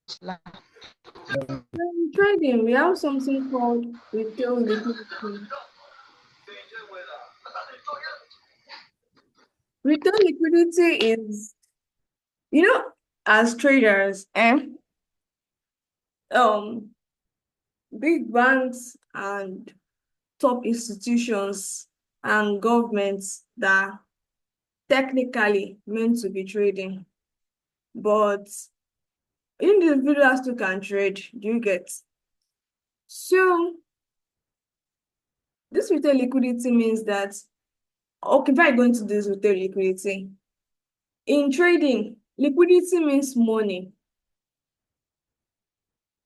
In trading, we have something called retail liquidity. Retail liquidity is, as traders, um, big banks and top institutions and governments that are technically meant to be trading, but individuals too can trade. Do you get? So this retail liquidity means that, okay, if I go into this retail liquidity, in trading, liquidity means money.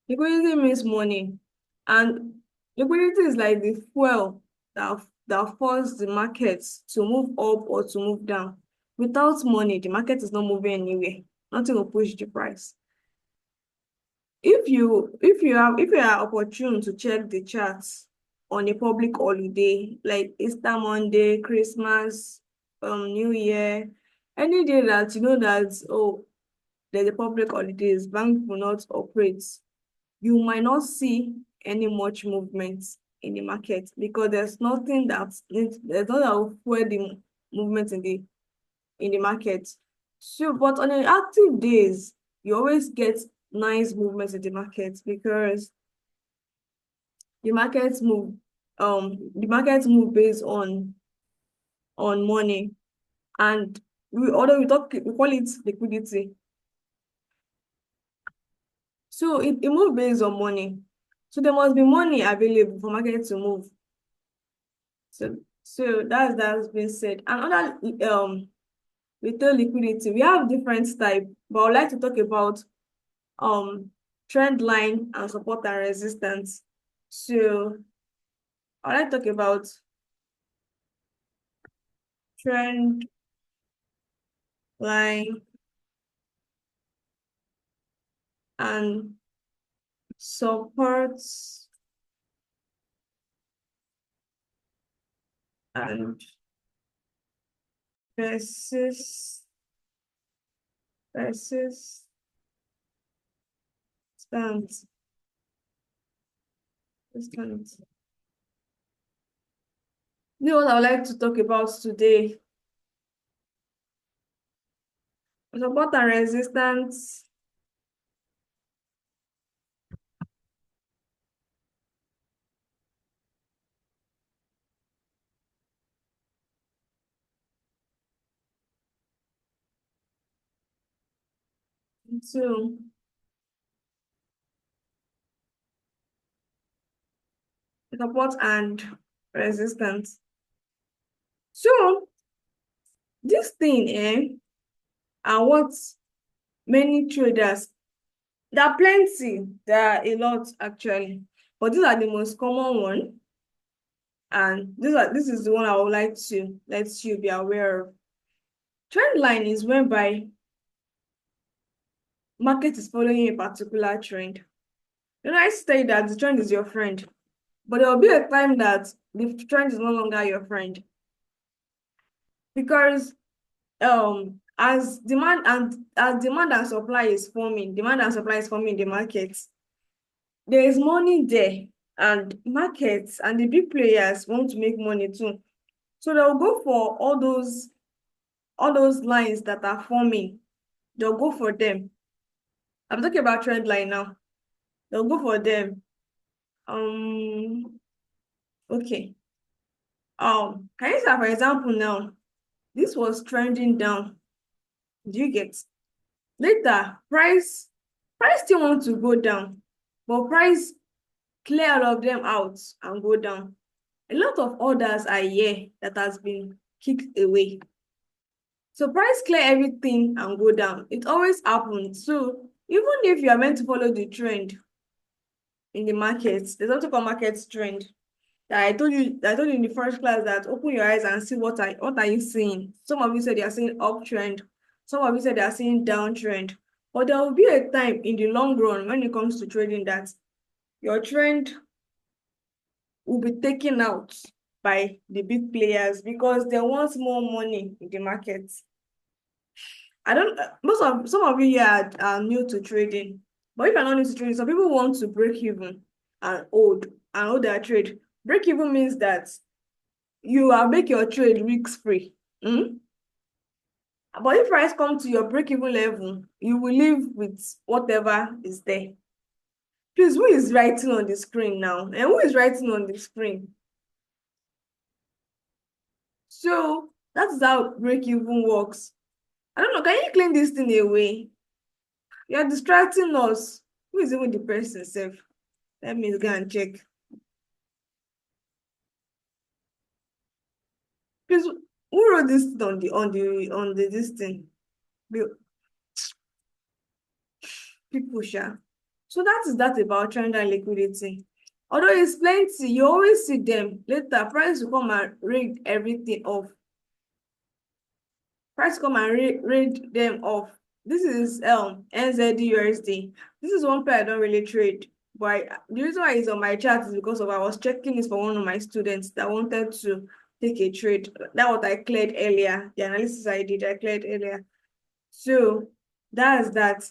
Liquidity means money. And liquidity is like the fuel that forces the market to move up or to move down. Without money, the market is not moving anywhere. Nothing will push the price. If you are opportune to check the charts on a public holiday like Easter Monday, Christmas, New Year, any day that you know that, oh, there's a public holidays, bank will not operate, you might not see any much movement in the market because there's nothing that will fuel the movement in the market. So, but on the active days, you always get nice movements in the market because the markets move the markets move based on money, and we call it liquidity. So it moves based on money. So there must be money available for market to move. So that's been said. Another retail liquidity, we have different type, but I'd like to talk about um trend line and support and resistance. So I'd like to talk about trend line and support and resist resistance. Resistance. You know what I would like to talk about today? Support and resistance. So support and resistance. So this thing, are what many traders, there are plenty, there are a lot actually, but these are the most common one, and this is the one I would like to let you be aware of. Trend line is whereby market is following a particular trend. I say that the trend is your friend, but there will be a time that the trend is no longer your friend because as demand and supply is forming, in the market, there is money there, and markets and the big players want to make money too. So they'll go for all those lines that are forming. They'll go for them. I'm talking about trend line now. They'll go for them. Um, okay. Can you say, for example, now this was trending down. Do you get? Later, price still want to go down, but price clear all of them out and go down. A lot of orders are here that has been kicked away. So price clear everything and go down. It always happens. So even if you are meant to follow the trend in the market, there's also called market trend. That I told you in the first class that open your eyes and see what are you seeing. Some of you said they are seeing uptrend, some of you said they are seeing downtrend. But there will be a time in the long run when it comes to trading that your trend will be taken out by the big players because they want more money in the market. I don't, most of some of you here are new to trading, But if you're not new to trading, some people want to break even and hold their trade. Break even means that you are make your trade risk free. But if price come to your break even level, you will live with whatever is there. Please, who is writing on the screen now? And who is writing on the screen? So that is how break even works. I don't know. Can you clean this thing away? You're distracting us. Who is even the person self? Let me go and check. Please, who wrote this on the this thing? People share. So that is that about trend and liquidity. Although it's plenty, you always see them. Later, price will come and read everything off. Price come and read them off. This is NZD. This is one pair I don't really trade. But the reason why it's on my chart is because of I was checking this for one of my students that wanted to take a trade. That what I cleared earlier. The analysis I did, I cleared earlier. So that's that.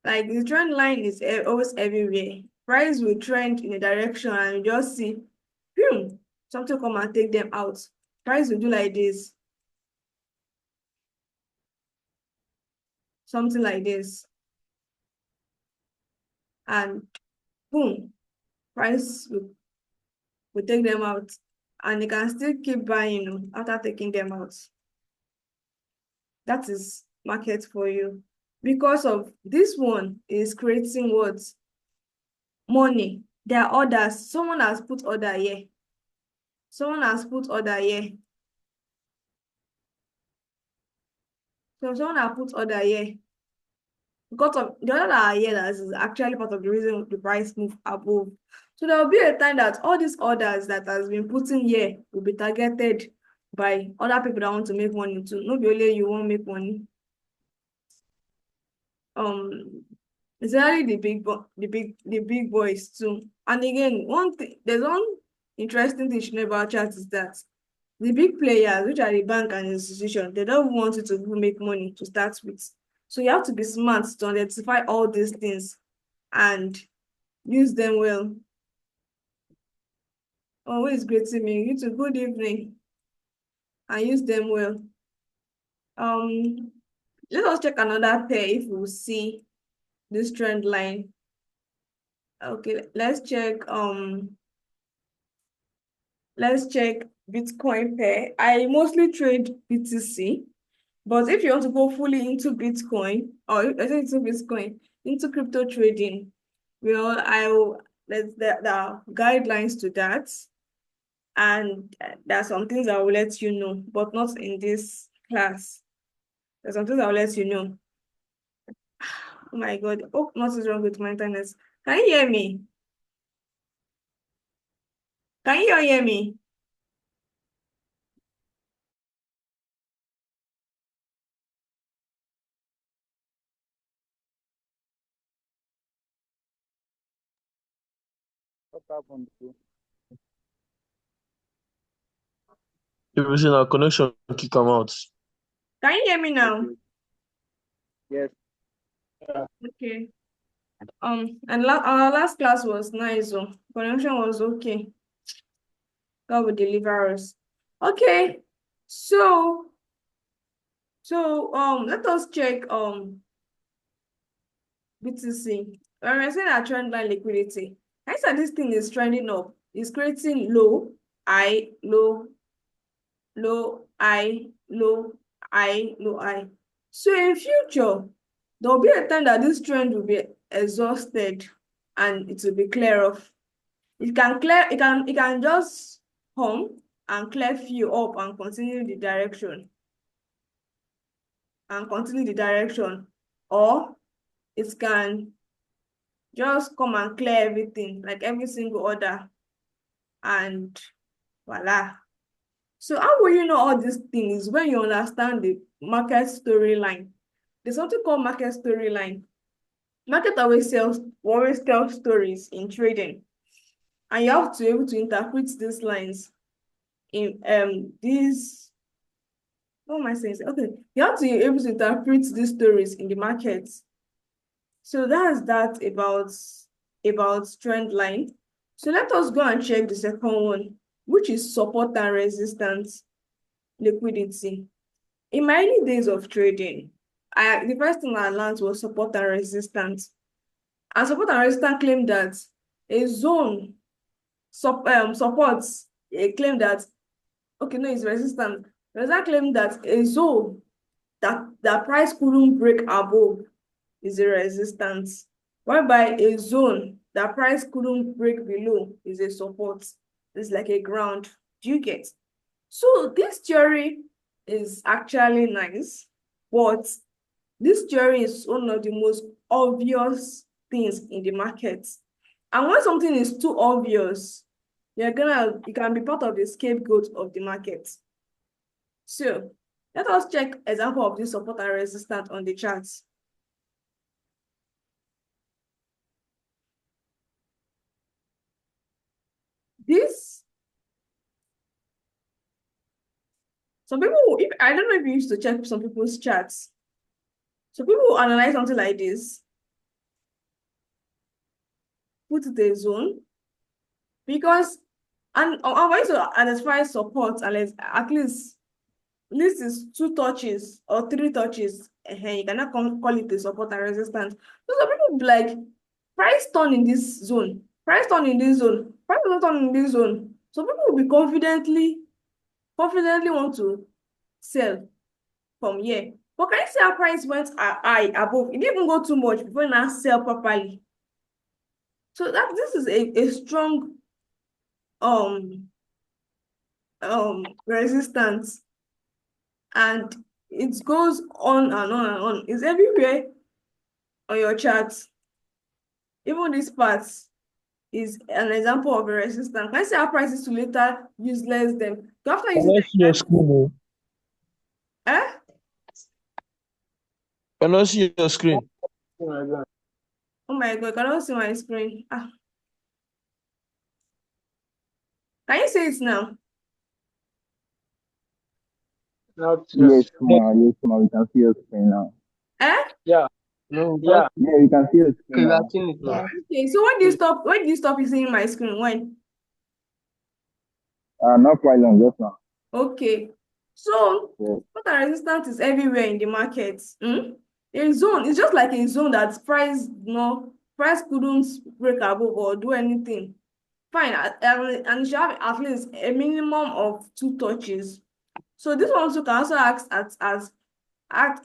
Like the trend line is always everywhere. Price will trend in a direction and you just see, something come and take them out. Price will do like this, something like this, and boom, price will take them out, and you can still keep buying, after taking them out. That is market for you. Because of this one is creating what? Money. There are orders. Someone has put order here. Someone has put order here. So someone has put order here. Because of the other that are here, that is actually part of the reason the price move above. So there will be a time that all these orders that has been put in here will be targeted by other people that want to make money too. Not only you want to make money. It's really the big boys too. And again, there's one interesting thing you know about charts is that the big players, which are the bank and institution, they don't want you to make money to start with. So you have to be smart to identify all these things and use them well. Always greeting me. You too, good evening. And use them well. Let us check another pair if we see this trend line. Okay, let's check Bitcoin pair. I mostly trade BTC, but if you want to go fully into Bitcoin, or into crypto trading, there are guidelines to that, and there are some things I will let you know, but not in this class. There's some things I will let you know. Oh my God! Oh, nothing's wrong with my internet. Can you hear me? Can you hear me? What happened to If you see our connection, kick them out. Can you hear me now? okay. Yes. Okay. And our last class was nice. Oh, connection was okay. God will deliver us. Okay. So let us check BTC. When we're saying our trend line liquidity, I said this thing is trending up. It's creating low, high, low, low, high, low, high, low, high. So in future, there'll be a time that this trend will be exhausted and it will be clear off. It can just come and clear few up and continue the direction or it can just come and clear everything, like every single order, and voila. So how will you know all these things when you understand the market storyline? There's something called market storyline. Market always tell stories in trading, and you have to be able to interpret these lines in these. What am I saying? Okay, you have to be able to interpret these stories in the market. So that's that about trend line. So let us go and check the second one, which is support and resistance liquidity. In my early days of trading, the first thing I learned was support and resistance. And support and resistance claim that a zone supports a claim that, okay, no, it's resistance. Resistance claim that a zone that price couldn't break above is a resistance, whereby a zone that price couldn't break below is a support. It's like a ground. Do you get? So this theory is actually nice, but this theory is one of the most obvious things in the market. And when something is too obvious, you can be part of the scapegoat of the market. So let us check example of this support and resistance on the charts. This, some people, I don't know if you used to check some people's charts. So people will analyze something like this, put it a zone, because and I want to identify support unless at least this is 2 touches or 3 touches. You cannot call it a support and resistance. So some people be like, price turn in this zone, price turn in this zone, price don't turn in this zone. So people will be confidently want to sell from here. But can you see how price went high above? It didn't even go too much before now sell properly. So that this is a strong um resistance, and it goes on and on and on. It's everywhere on your chart. Even this part is an example of a resistance. Can you see how prices to later useless them? After I using don't see your screen. Oh. eh? I don't see your screen. Oh my god, I cannot see my screen. Can you see it now? Yes, ma. Yes, ma. We can see your screen now. Eh? No, Yeah, we can see your screen now. Okay, so when do you stop using my screen? When? Not quite long, just now. Okay. So Yeah. what and resistance is everywhere in the market. A zone, it's just like a zone that price couldn't break above or do anything. Fine, and you should have at least a minimum of 2 touches. So this one also can also act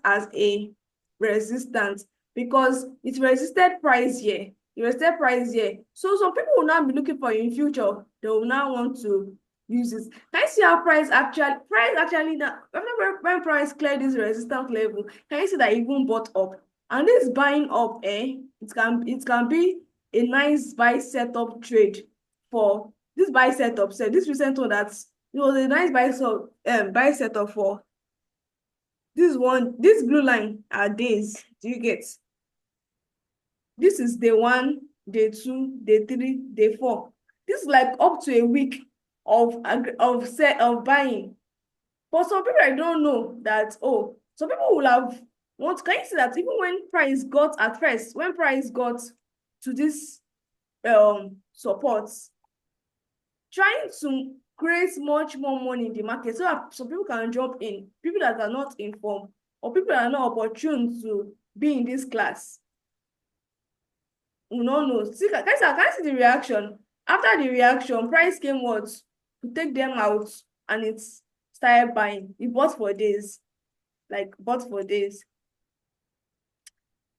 as a resistance, because it resisted price here. It resisted price here. So some people will now be looking for in future. They will now want to use this. Can you see how price actually now, when price cleared this resistance level, can you see that it even bought up? And this buying up, it can be a nice buy setup trade for this buy setup. So this recent one, it was a nice buy setup for this blue line are days. Do you get? This is day 1, day 2, day 3, day 4. This is like up to a week of buying. But some people I don't know that, some people will have can you see that even when price got at first, when price got to this support, trying to create much more money in the market so that some people can jump in, people that are not informed or people that are not opportune to be in this class. We don't know. See, can I see the reaction? After the reaction, price came what? To take them out, and it started buying. It bought for days. Like bought for days.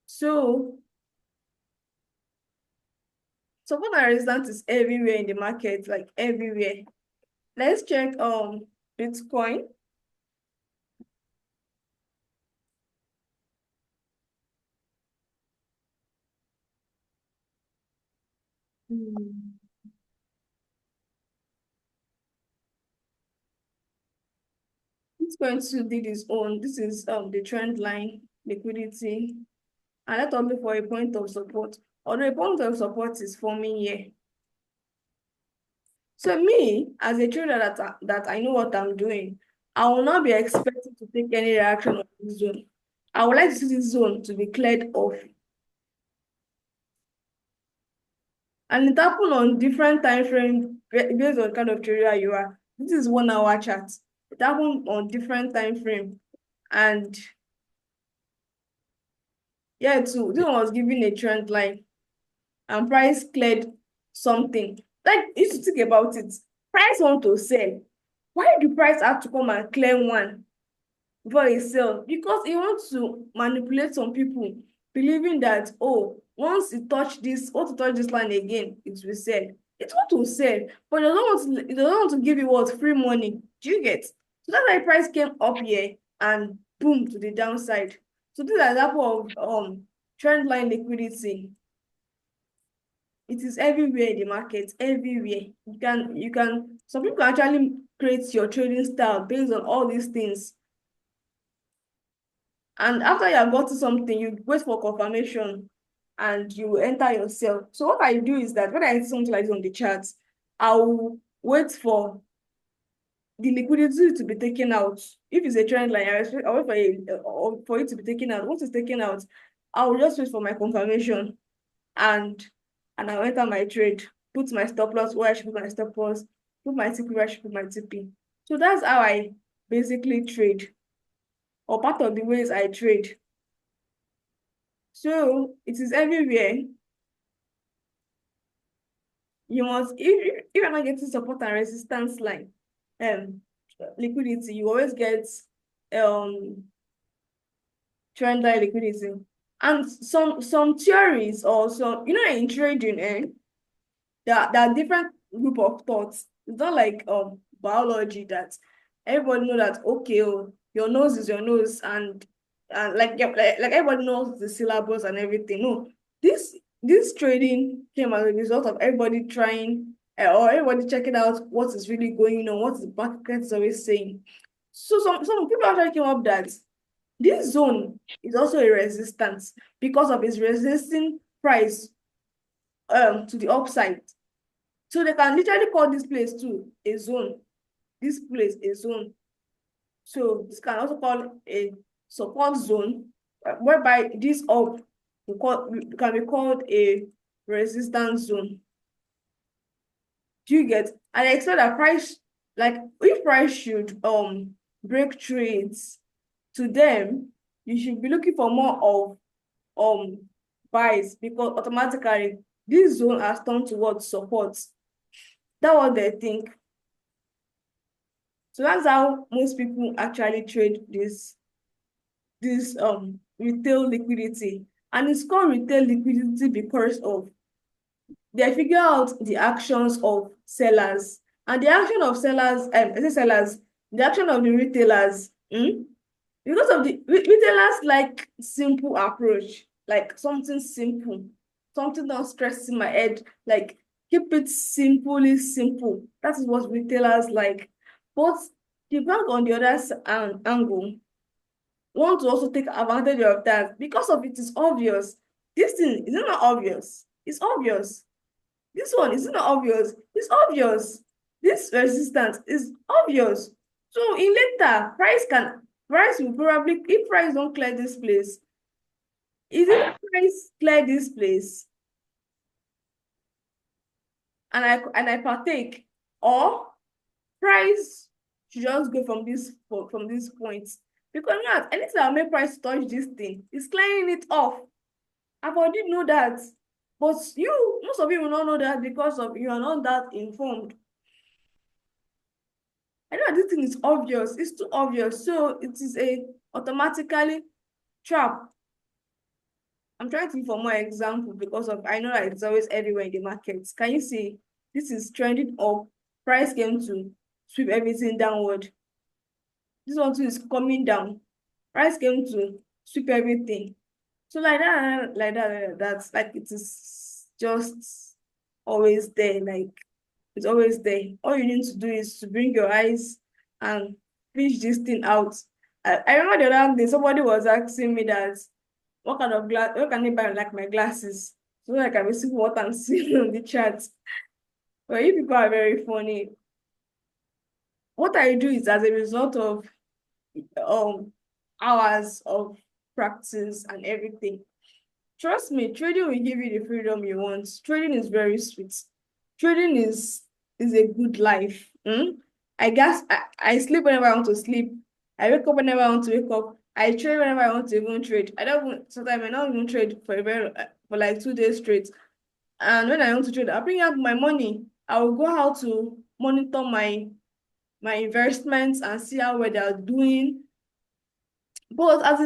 So support and resistance is everywhere in the market, like everywhere. Let's check Bitcoin. Bitcoin to did its own. This is the trend line, liquidity, and let us look for a point of support. Although a point of support is forming here. So me, as a trader that I know what I'm doing, I will not be expecting to take any reaction on this zone. I would like to see this zone to be cleared off. And it happened on different time frame based on kind of trader you are. This is 1 hour chart. It happened on different time frame. And yeah, too, this one was giving a trend line and price cleared something. Like, if you think about it, price want to sell. Why do price have to come and clear one before it sell? Because it wants to manipulate some people, believing that, oh, once it touch this line again, it will sell. It want to sell, but it doesn't want to give you what free money. Do you get? So that's why price came up here and boom to the downside. So this is an example of trend line liquidity. It is everywhere in the market, everywhere. Some people can actually create your trading style based on all these things. And after you have gotten something, you wait for confirmation and you enter your sell. So what I do is that when I see something like this on the charts, I'll wait for the liquidity to be taken out. If it's a trend line, I'll wait for it to be taken out. Once it's taken out, I'll just wait for my confirmation and I'll enter my trade, put my stop loss where I should put my stop loss, put my TP where I should put my TP. So that's how I basically trade, or part of the ways I trade. So it is everywhere. You must, if you're not getting support and resistance line, liquidity, you always get trend line liquidity. And some theories or some, in trading, there are different group of thoughts. It's not like biology that everybody know that, okay, oh, your nose is your nose, and like, yeah, like everybody knows the syllables and everything. No, this trading came as a result of everybody trying, or everybody checking out what is really going on, what the market is always saying. So some people actually came up that this zone is also a resistance because of its resisting price to the upside. So they can literally call this place too a zone. This place a zone. So this can also call a support zone, whereby this up can be called a resistance zone. Do you get? And I expect that price, like if price should break trades to them, you should be looking for more of buys, because automatically this zone has turned towards support. That's what they think. So that's how most people actually trade this retail liquidity. And it's called retail liquidity because of they figure out the actions of sellers. And the action of sellers, the action of the retailers, because of the retailers like simple approach, like something simple, something not stressing my head, like keep it simply simple. That is what retailers like. But the bank on the other angle want to also take advantage of that because of it is obvious. This thing is not obvious. It's obvious. This one is not obvious. It's obvious. This resistance is obvious. So in later, price will probably, if price don't clear this place, is it price clear this place and I partake, or price should just go from this point, because not anything that will make price touch this thing is clearing it off. I've already know that, but most of you will not know that because of you are not that informed. I know this thing is obvious. It's too obvious. So it is a automatically trap. I'm trying to look for more example because of I know that it's always everywhere in the markets. Can you see? This is trending up. Price came to sweep everything downward. This one too is coming down. Price came to sweep everything. So like that, that's like it is just always there. Like it's always there. All you need to do is to bring your eyes and fish this thing out. I remember the other day somebody was asking me that what kind of glass, what can I buy like my glasses so that I can see what I'm seeing on the chart. But you people are very funny. What I do is as a result of um hours of practice and everything. Trust me, trading will give you the freedom you want. Trading is very sweet. Trading is a good life. I guess I sleep whenever I want to sleep. I wake up whenever I want to wake up. I trade whenever I want to even trade. I don't even, sometimes I don't even trade for for like 2 days straight. And when I want to trade, I bring out my money. I will go out to monitor my investments and see how well they are doing. But at,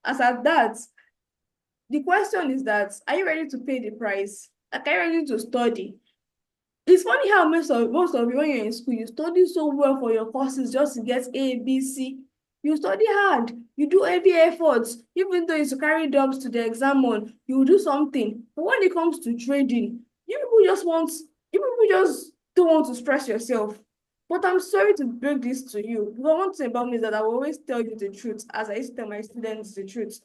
as at that, the question is that, are you ready to pay the price? Like, are you ready to study? It's funny how most of you, when you're in school, you study so well for your courses just to get A, B, C. You study hard. You do heavy efforts. Even though you carry dubs to the exam on, you will do something. But when it comes to trading, you people just don't want to stress yourself. But I'm sorry to break this to you. Because one thing about me is that I will always tell you the truth, as I used to tell my students the truth.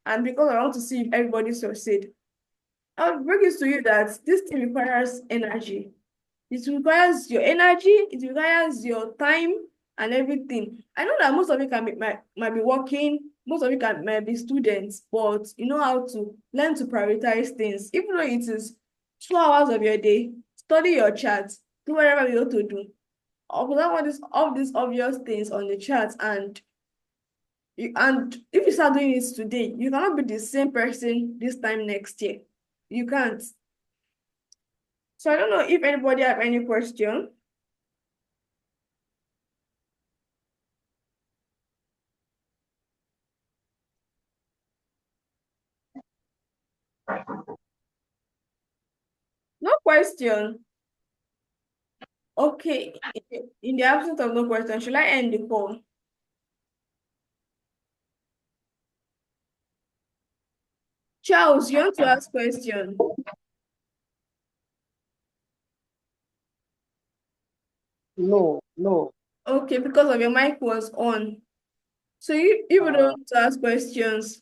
And because I want to see if everybody succeed, I'll break it to you that this thing requires energy. It requires your energy, it requires your time and everything. I know that most of you might be working, most of you might be students, but you know how to learn to prioritize things. Even though it is 2 hours of your day, study your charts, do whatever you want to do. Observe all these obvious things on the chart, and if you start doing it today, you cannot be the same person this time next year. You can't. So I don't know if anybody have any question. No question. Okay. In the absence of no question, should I end the call? Charles, you want to ask question? No, no. Okay, because of your mic was on. So you don't Uh, want to ask questions.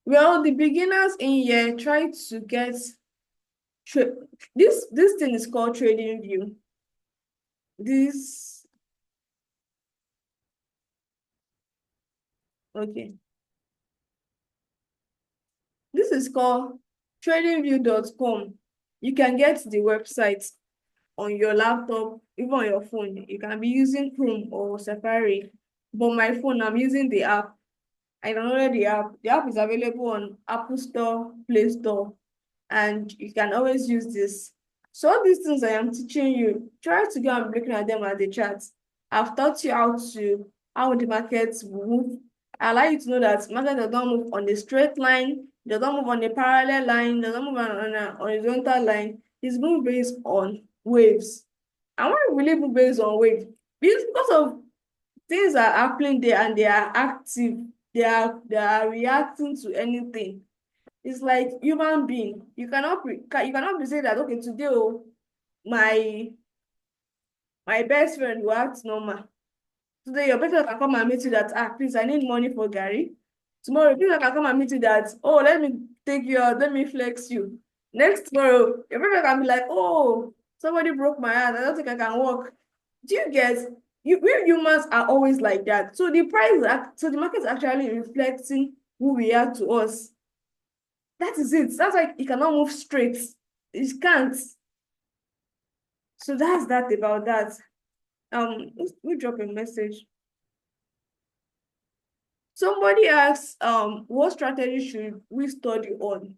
Well, the beginners in here try to get this thing is called trading view. This okay. This is called tradingview.com. You can get the website on your laptop, even on your phone. You can be using Chrome or Safari. But my phone, I'm using the app. I downloaded the app. The app is available on Apple Store, Play Store, and you can always use this. So all these things I am teaching you, try to go and be looking at them at the charts. I've taught you how the markets move. I allow you to know that market does not move on a straight line, does not move on a parallel line, does not move on a horizontal line. It's moving based on waves. And when we really move based on waves, because of things are happening there and they are active, they are reacting to anything. It's like human being. You cannot be saying that, okay, today, oh, my my best friend will act normal. Today your best friend can come and meet you that, please, I need money for Gary. Tomorrow your best friend can come and meet you that, oh, let me take you out, let me flex you. Next tomorrow your best friend can be like, oh, somebody broke my hand, I don't think I can walk. Do you get? We humans are always like that. So so the market is actually reflecting who we are to us. That is it. That's why it cannot move straight. It can't. So that's that about that. We drop a message. Somebody asks, what strategy should we study on?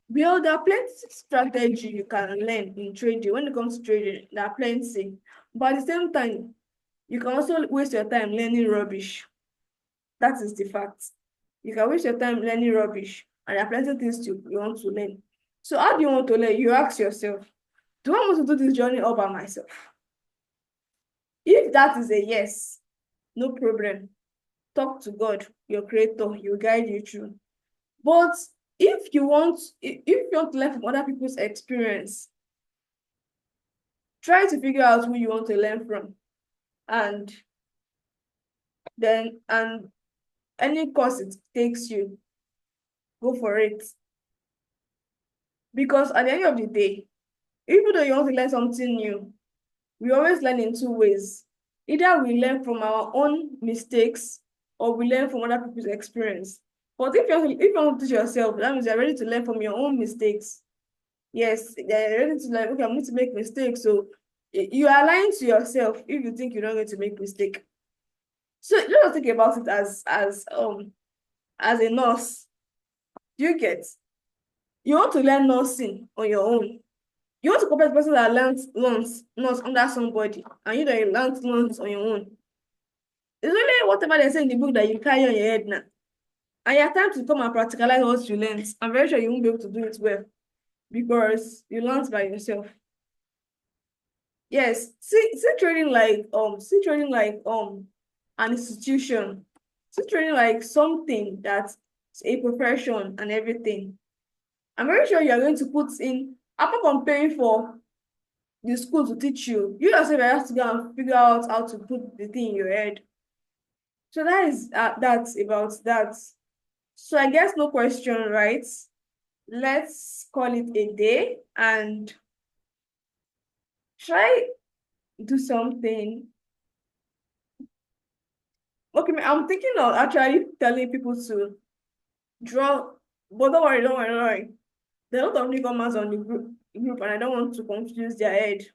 Well, there are plenty of strategy you can learn in trading. When it comes to trading, there are plenty. But at the same time, you can also waste your time learning rubbish. That is the fact. You can waste your time learning rubbish, and there are plenty of things you want to learn. So how do you want to learn? You ask yourself, do I want to do this journey all by myself? If that is a yes, no problem. Talk to God, your creator, he'll guide you through. But if you want to learn from other people's experience, try to figure out who you want to learn from. And and any course it takes you, go for it. Because at the end of the day, even though you want to learn something new, we always learn in two ways. Either we learn from our own mistakes, or we learn from other people's experience. But if you want to teach yourself, that means you're ready to learn from your own mistakes. Yes, you're ready to like, okay, I'm going to make mistakes. So you are lying to yourself if you think you're not going to make mistake. So let's think about it as a nurse. Do you get? You want to learn nursing on your own. You want to compare the person that learns nurse under somebody, and you that you learned nurse on your own. It's only whatever they say in the book that you carry on your head now. And you have time to come and practicalize what you learned. I'm very sure you won't be able to do it well because you learned by yourself. Yes, see trading like an institution. See trading like something that's a profession and everything. I'm very sure you're going to put in, apart from paying for the school to teach you, you yourself have to go and figure out how to put the thing in your head. So that's about that. So I guess no question, right? Let's call it a day and try do something. Okay, I'm thinking of actually telling people to draw, but don't worry. There are a lot of newcomers on the group, and I don't want to confuse their head.